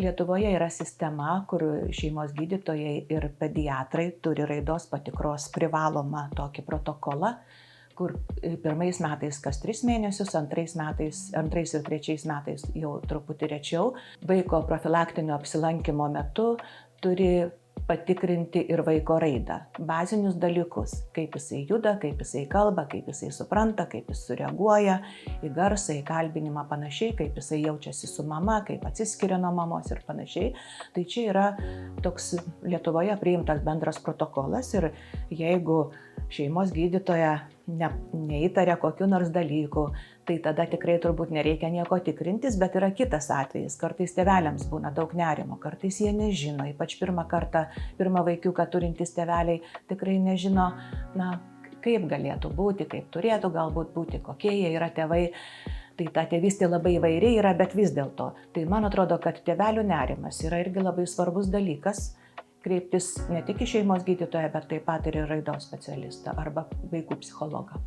Lietuvoje yra sistema, kur šeimos gydytojai ir pediatrai turi raidos patikros privalomą tokį protokolą, kur pirmais metais kas 3 mėnesius, antrais ir trečiais metais jau truputį rečiau, vaiko profilaktinio apsilankymo metu turi patikrinti ir vaiko raidą, bazinius dalykus, kaip jisai juda, kaip jisai kalba, kaip jisai supranta, kaip jis sureaguoja į garsą, į kalbinimą panašiai, kaip jisai jaučiasi su mama, kaip atsiskiria nuo mamos ir panašiai. Tai čia yra toks Lietuvoje priimtas bendras protokolas ir jeigu šeimos gydytoja neįtaria kokiu nors dalyku, tai tada tikrai turbūt nereikia nieko tikrintis, bet yra kitas atvejis. Kartais tėveliams būna daug nerimo, kartais jie nežino, ypač pirmą vaikiuką turintys tėveliai tikrai nežino, kaip galėtų būti, kaip turėtų galbūt būti, kokie jie yra tėvai. Tai ta tėvystė labai įvairiai yra, bet vis dėlto. Tai man atrodo, kad tėvelių nerimas yra irgi labai svarbus dalykas, kreiptis ne tik į šeimos gydytoją, bet taip pat ir į raidos specialistą arba vaikų psichologą.